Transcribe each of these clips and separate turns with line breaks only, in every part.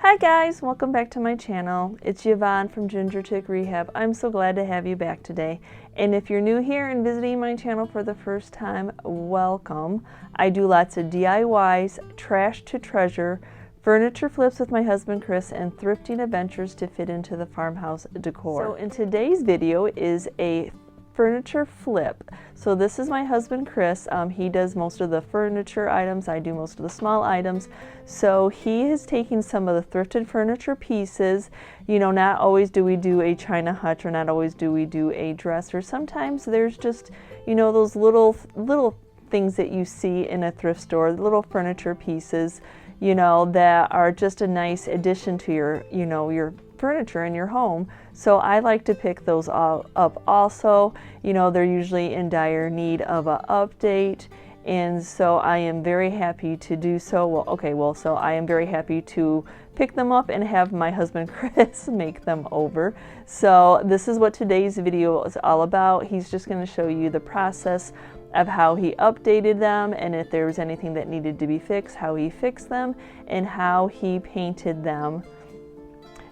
Hi guys, welcome back to my channel. It's Yvonne from Ginger Chick Rehab. I'm so glad to have you back today. And if you're new here and visiting my channel for the first time, welcome. I do lots of DIYs, trash to treasure, furniture flips with my husband Chris, and thrifting adventures to fit into the farmhouse decor. So in today's video is a furniture flip. So this is my husband Chris. He does most of the furniture items. I do most of the small items. So he is taking some of the thrifted furniture pieces. You know, not always do we do a china hutch, or not always do we do a dresser. Sometimes there's just, you know, those little things that you see in a thrift store, little furniture pieces, you know, that are just a nice addition to your, you know, your furniture in your home. So I like to pick those all up also. You know, they're usually in dire need of an update, and so I am very happy to do so. So I am very happy to pick them up and have my husband Chris make them over. So this is what today's video is all about. He's just going to show you the process of how he updated them, and if there was anything that needed to be fixed, how he fixed them, and how he painted them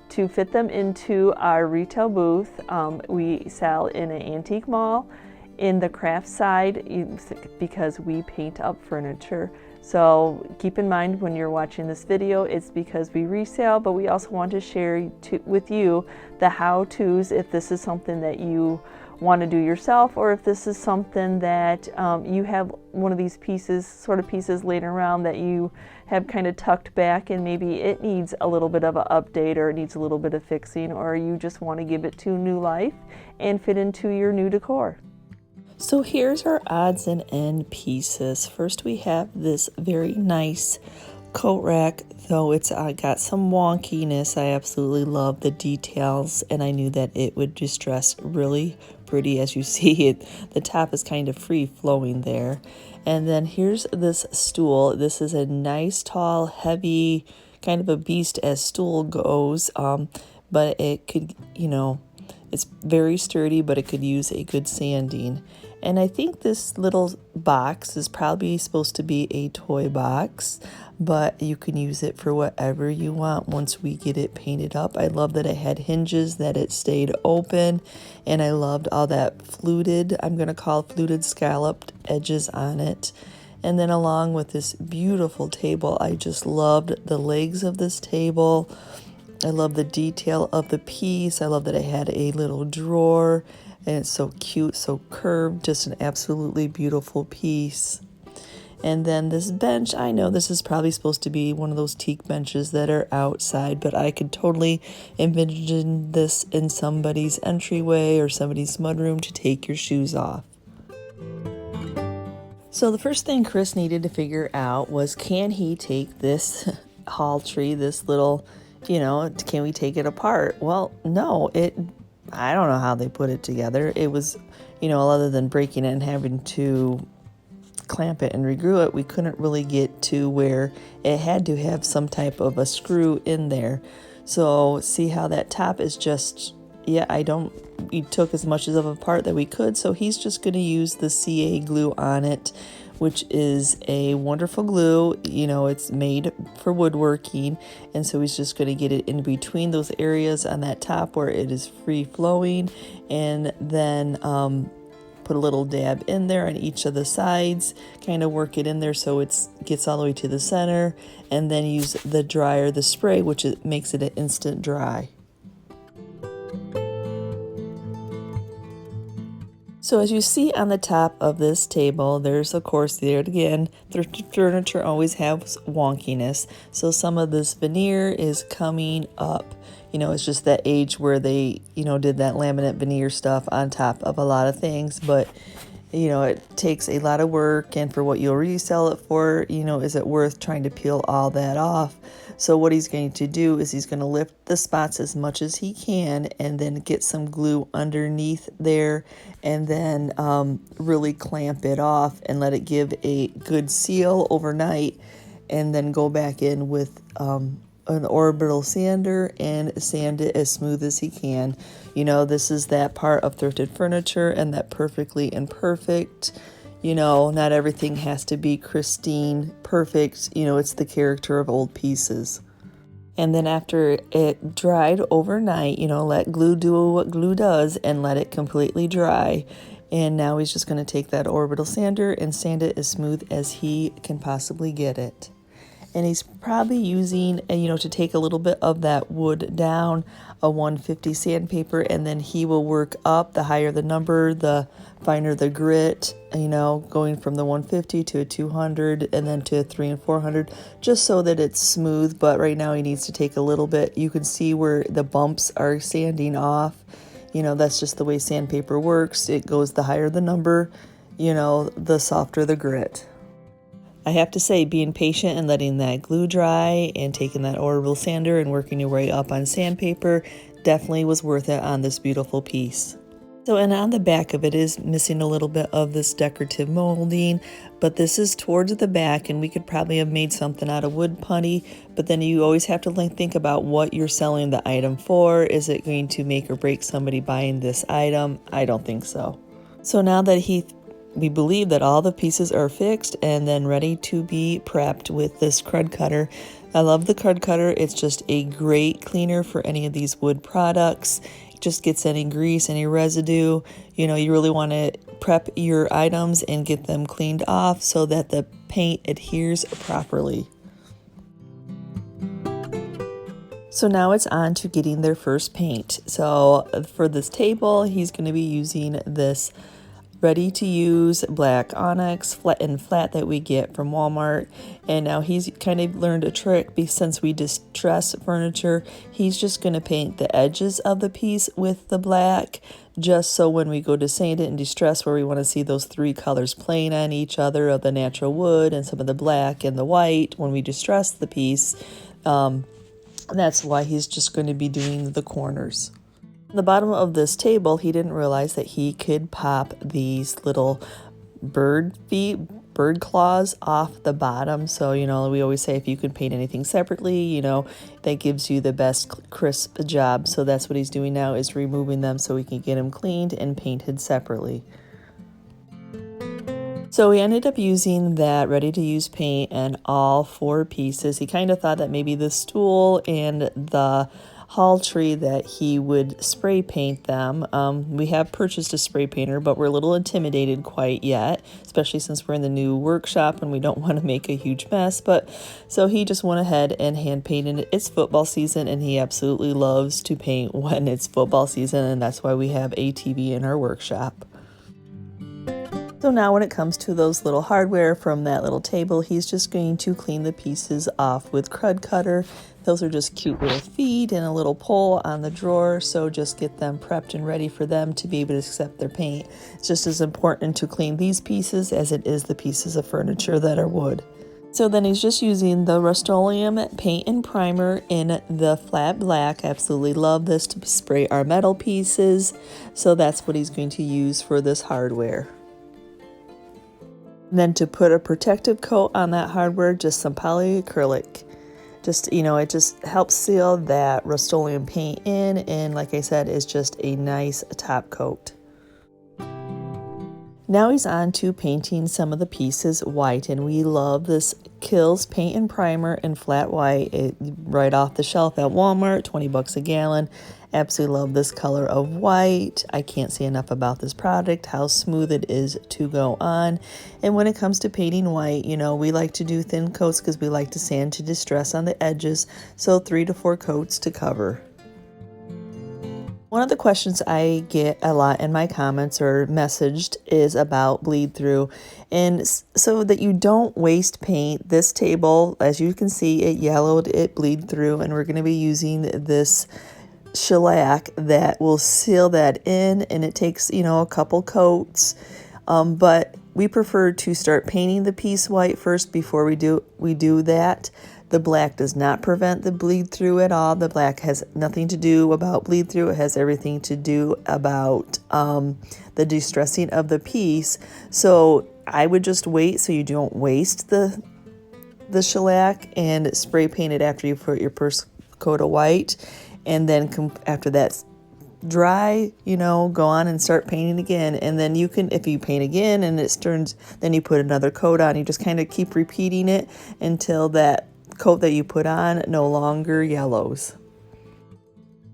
to fit them into our retail booth. We sell in an antique mall in the craft side because we paint up furniture. So keep in mind when you're watching this video, it's because we resell, but we also want to share with you the how-tos if this is something that you want to do yourself, or if this is something that you have one of these pieces laying around that you have kind of tucked back, and maybe it needs a little bit of an update, or it needs a little bit of fixing, or you just want to give it to new life and fit into your new decor. So here's our odds and end pieces. First we have this very nice coat rack, though it's got some wonkiness. I absolutely love the details, and I knew that it would just dress really pretty. As you see, it the top is kind of free flowing there. And then here's this stool. This is a nice, tall, heavy, kind of a beast as stool goes, but it could, you know, it's very sturdy, but it could use a good sanding. And I think this little box is probably supposed to be a toy box, but you can use it for whatever you want once we get it painted up. I love that it had hinges, that it stayed open, and I loved all that fluted, I'm going to call fluted scalloped edges on it. And then along with this beautiful table, I just loved the legs of this table. I love the detail of the piece. I love that it had a little drawer, and it's so cute, so curved, just an absolutely beautiful piece. And then this bench, I know this is probably supposed to be one of those teak benches that are outside, but I could totally envision this in somebody's entryway or somebody's mudroom to take your shoes off. So the first thing Chris needed to figure out was, can he take this hall tree, this little, you know, can we take it apart? Well, no, I don't know how they put it together. It was, you know, other than breaking it and having to clamp it and reglue it, we couldn't really get to where it had to have some type of a screw in there. So see how that top is just, we took as much of a part that we could, so he's just going to use the CA glue on it, which is a wonderful glue. You know, it's made for woodworking, and so he's just going to get it in between those areas on that top where it is free flowing, and then put a little dab in there on each of the sides, kind of work it in there so it gets all the way to the center, and then use the dryer, the spray, which makes it an instant dry. So as you see on the top of this table, there's, of course, there again, thrifted furniture always has wonkiness. So some of this veneer is coming up. You know, it's just that age where they, you know, did that laminate veneer stuff on top of a lot of things. But, you know, it takes a lot of work, and for what you'll resell it for, you know, is it worth trying to peel all that off? So what he's going to do is he's going to lift the spots as much as he can, and then get some glue underneath there, and then really clamp it off and let it give a good seal overnight, and then go back in with an orbital sander and sand it as smooth as he can. You know, this is that part of thrifted furniture, and that perfectly imperfect. You know, not everything has to be pristine, perfect. You know, it's the character of old pieces. And then after it dried overnight, you know, let glue do what glue does and let it completely dry. And now he's just going to take that orbital sander and sand it as smooth as he can possibly get it. And he's probably using, you know, to take a little bit of that wood down, a 150 sandpaper, and then he will work up. The higher the number, the finer the grit, you know, going from the 150 to a 200 and then to a 300 and 400, just so that it's smooth. But right now he needs to take a little bit. You can see where the bumps are sanding off. You know, that's just the way sandpaper works. It goes the higher the number, you know, the softer the grit. I have to say, being patient and letting that glue dry and taking that orbital sander and working your way up on sandpaper definitely was worth it on this beautiful piece. So, and on the back of it is missing a little bit of this decorative molding, but this is towards the back, and we could probably have made something out of wood putty, but then you always have to think about what you're selling the item for. Is it going to make or break somebody buying this item? I don't think so. So now that we believe that all the pieces are fixed and then ready to be prepped with this KRUD cutter. I love the KRUD cutter. It's just a great cleaner for any of these wood products. It just gets any grease, any residue. You know, you really want to prep your items and get them cleaned off so that the paint adheres properly. So now it's on to getting their first paint. So for this table, he's going to be using this ready-to-use black onyx flat that we get from Walmart. And now he's kind of learned a trick, since we distress furniture, he's just going to paint the edges of the piece with the black, just so when we go to sand it and distress, where we want to see those three colors playing on each other of the natural wood and some of the black and the white when we distress the piece, that's why he's just going to be doing the corners. The bottom of this table, he didn't realize that he could pop these little bird claws off the bottom. So, you know, we always say if you could paint anything separately, you know, that gives you the best crisp job. So that's what he's doing now, is removing them so we can get them cleaned and painted separately. So we ended up using that ready-to-use paint in all 4 pieces. He kind of thought that maybe the stool and the hall tree that he would spray paint them. We have purchased a spray painter, but we're a little intimidated quite yet, especially since we're in the new workshop and we don't want to make a huge mess. But so he just went ahead and hand painted it. It's football season, and he absolutely loves to paint when it's football season, and that's why we have ATV in our workshop. So now when it comes to those little hardware from that little table, he's just going to clean the pieces off with KRUD cutter. Those are just cute little feet and a little pole on the drawer, so just get them prepped and ready for them to be able to accept their paint. It's just as important to clean these pieces as it is the pieces of furniture that are wood. So then he's just using the Rust-Oleum paint and primer in the flat black. I absolutely love this to spray our metal pieces, so that's what he's going to use for this hardware. And then to put a protective coat on that hardware, just some polycrylic. Just, you know, it just helps seal that Rust-Oleum paint in, and like I said, it's just a nice top coat. Now he's on to painting some of the pieces white, and we love this Kills paint and primer in flat white, right off the shelf at Walmart, 20 bucks a gallon. Absolutely love this color of white. I can't say enough about this product, how smooth it is to go on. And when it comes to painting white, you know, we like to do thin coats because we like to sand to distress on the edges, so 3 to 4 coats to cover. One of the questions I get a lot in my comments or messaged is about bleed through. And so that you don't waste paint, this table, as you can see, it yellowed, it bleed through, and we're going to be using this shellac that will seal that in, and it takes, you know, a couple coats. But we prefer to start painting the piece white first before we do that. The black does not prevent the bleed through at all. The black has nothing to do about bleed through. It has everything to do about the distressing of the piece. So I would just wait so you don't waste the shellac, and spray paint it after you put your first coat of white. And then after that's dry, you know, go on and start painting again. And then you can, if you paint again and it turns, then you put another coat on. You just kind of keep repeating it until that coat that you put on no longer yellows.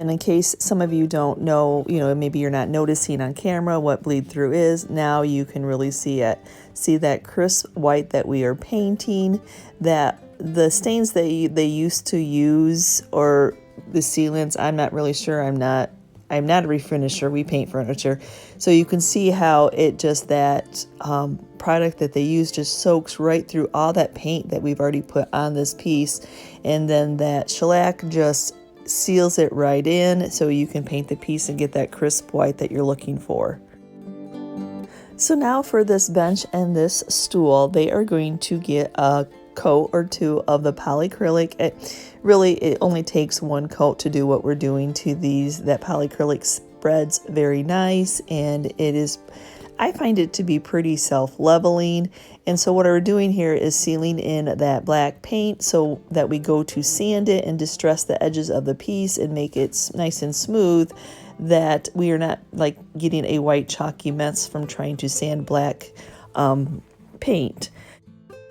And in case some of you don't know, maybe you're not noticing on camera what bleed through is, now you can really see it. See that crisp white that we are painting, that the stains that they used to use, or the sealants, I'm not really sure. I'm not a refinisher. We paint furniture. So you can see how it just, that product that they use just soaks right through all that paint that we've already put on this piece. And then that shellac just seals it right in, so you can paint the piece and get that crisp white that you're looking for. So now for this bench and this stool, they are going to get a coat or two of the polycrylic. It only takes one coat to do what we're doing to these. That polycrylic spreads very nice, and I find it to be pretty self-leveling. And so what we're doing here is sealing in that black paint so that we go to sand it and distress the edges of the piece and make it nice and smooth, that we are not like getting a white chalky mess from trying to sand black paint.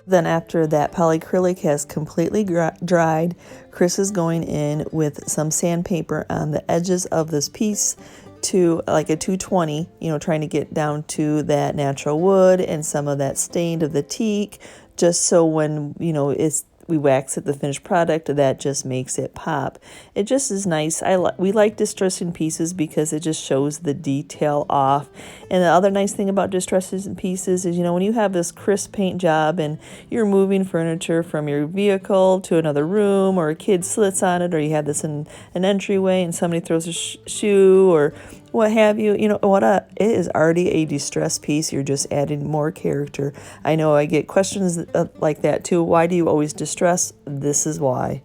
Then after that polycrylic has completely dried, Chris is going in with some sandpaper on the edges of this piece to like a 220, trying to get down to that natural wood and some of that stain of the teak, just so when, we wax it, the finished product, that just makes it pop. It just is nice. We like distressing pieces because it just shows the detail off. And the other nice thing about distressing pieces is, when you have this crisp paint job and you're moving furniture from your vehicle to another room, or a kid slits on it, or you have this in an entryway and somebody throws a shoe or what have you, it is already a distressed piece. You're just adding more character. I know I get questions like that too. Why do you always distress? This is why.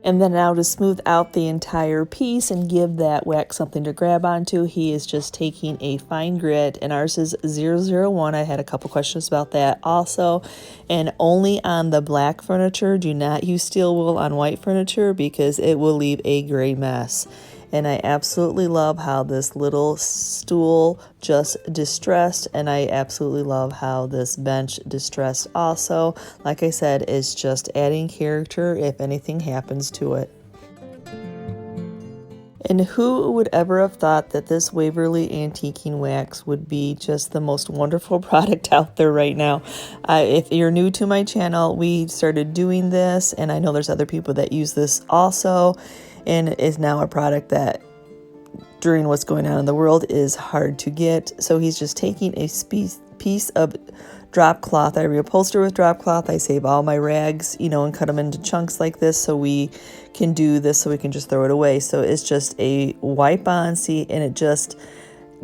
And then now to smooth out the entire piece and give that wax something to grab onto, he is just taking a fine grit, and ours is 001. I had a couple questions about that also. And only on the black furniture, do not use steel wool on white furniture because it will leave a gray mess. And I absolutely love how this little stool just distressed, and I absolutely love how this bench distressed also. Like I said, it's just adding character if anything happens to it. And who would ever have thought that this Waverly Antiquing Wax would be just the most wonderful product out there right now? If you're new to my channel, we started doing this, and I know there's other people that use this also, and is now a product that during what's going on in the world is hard to get. So he's just taking a piece of drop cloth. I reupholster with drop cloth. I save all my rags, and cut them into chunks like this so we can do this, so we can just throw it away. So it's just a wipe on, see, and it just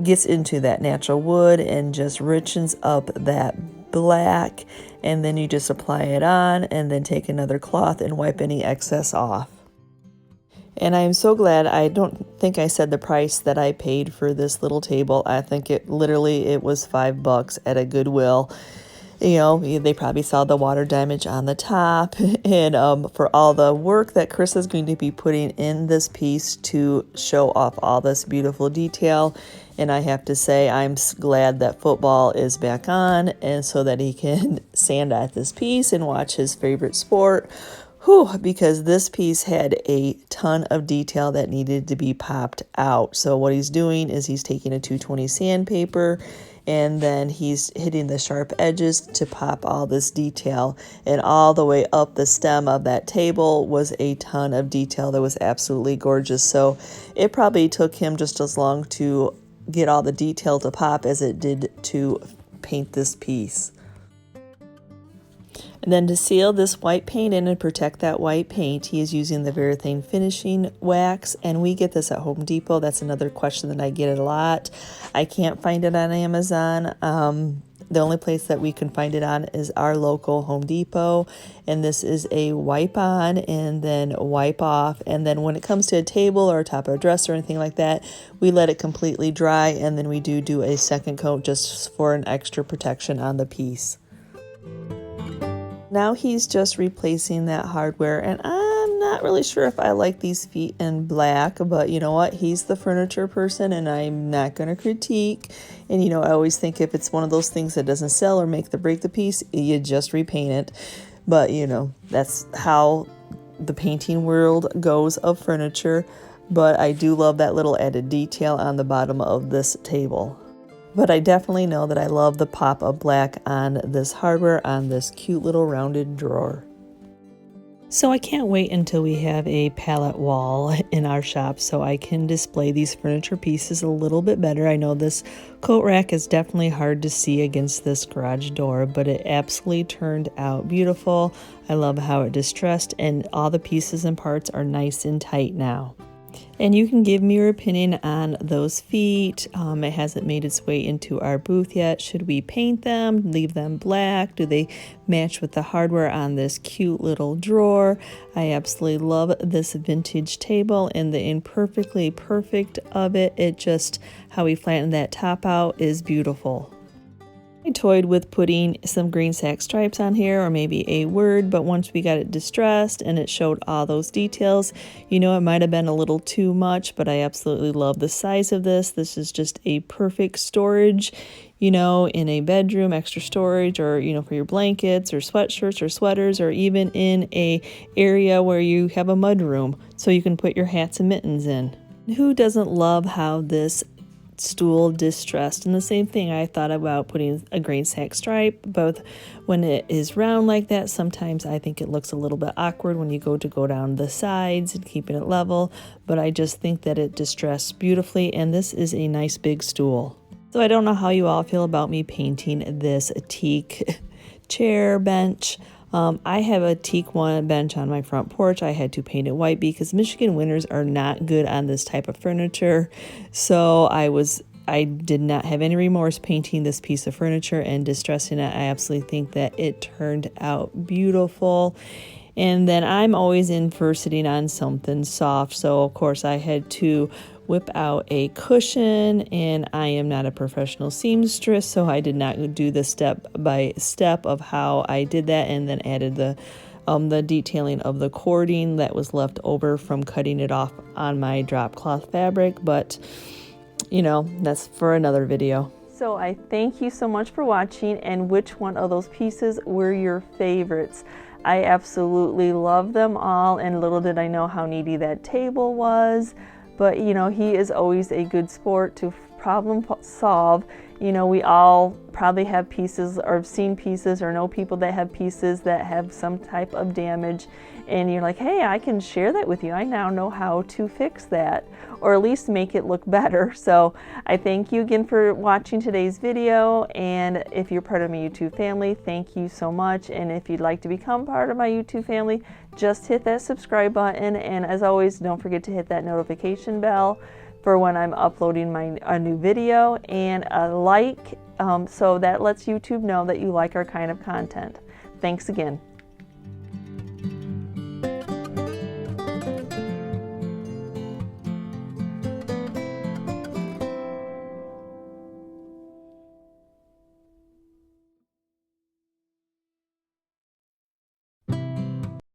gets into that natural wood and just richens up that black. And then you just apply it on and then take another cloth and wipe any excess off. And I'm so glad. I don't think I said the price that I paid for this little table. I think it was $5 at a Goodwill. They probably saw the water damage on the top. And for all the work that Chris is going to be putting in this piece to show off all this beautiful detail. And I have to say, I'm glad that football is back on, and so that he can sand at this piece and watch his favorite sport. Because this piece had a ton of detail that needed to be popped out. So what he's doing is he's taking a 220 sandpaper, and then he's hitting the sharp edges to pop all this detail. And all the way up the stem of that table was a ton of detail that was absolutely gorgeous. So it probably took him just as long to get all the detail to pop as it did to paint this piece. And then to seal this white paint in and protect that white paint, he is using the Varathane finishing wax, and we get this at Home Depot. That's another question that I get a lot. I can't find it on Amazon. The only place that we can find it on is our local Home Depot, and this is a wipe on and then wipe off. And then when it comes to a table or top of a dresser or anything like that, we let it completely dry, and then we do a second coat just for an extra protection on the piece. Now he's just replacing that hardware, and I'm not really sure if I like these feet in black, but you know what? He's the furniture person, and I'm not going to critique. And I always think if it's one of those things that doesn't sell or break the piece, you just repaint it. but you know, that's how the painting world goes of furniture. But I do love that little added detail on the bottom of this table. But I definitely know that I love the pop of black on this hardware on this cute little rounded drawer. So I can't wait until we have a pallet wall in our shop so I can display these furniture pieces a little bit better. I know this coat rack is definitely hard to see against this garage door, but it absolutely turned out beautiful. I love how it distressed, and all the pieces and parts are nice and tight now. And you can give me your opinion on those feet. It hasn't made its way into our booth yet. Should we paint them, leave them black? Do they match with the hardware on this cute little drawer? I absolutely love this vintage table and the imperfectly perfect of it. It just, how we flattened that top out is beautiful. I toyed with putting some green sack stripes on here or maybe a word, but once we got it distressed and it showed all those details, you know, it might have been a little too much, but I absolutely love the size of this. This is just a perfect storage, you know, in a bedroom, extra storage, or, you know, for your blankets or sweatshirts or sweaters, or even in a area where you have a mud room so you can put your hats and mittens in. Who doesn't love how this stool distressed? And the same thing, I thought about putting a green sack stripe, both when it is round like that. Sometimes I think it looks a little bit awkward when you go down the sides and keeping it level, but I just think that it distressed beautifully, and this is a nice big stool. So I don't know how you all feel about me painting this teak chair bench. I have a teak one bench on my front porch. I had to paint it white because Michigan winters are not good on this type of furniture. So I did not have any remorse painting this piece of furniture and distressing it. I absolutely think that it turned out beautiful. And then I'm always in for sitting on something soft. So of course I had to whip out a cushion, and I am not a professional seamstress, so I did not do the step by step of how I did that, and then added the detailing of the cording that was left over from cutting it off on my drop cloth fabric. But you know, that's for another video. So I thank you so much for watching, and which one of those pieces were your favorites? I absolutely love them all, and little did I know how needy that table was. But you know, he is always a good sport to problem solve. You know, we all probably have pieces, or have seen pieces, or know people that have pieces that have some type of damage, and you're like, hey, I can share that with you. I now know how to fix that, or at least make it look better. So I thank you again for watching today's video, and if you're part of my YouTube family, thank you so much. And if you'd like to become part of my YouTube family, just hit that subscribe button, and as always, don't forget to hit that notification bell for when I'm uploading a new video, and a like, so that lets YouTube know that you like our kind of content. Thanks again.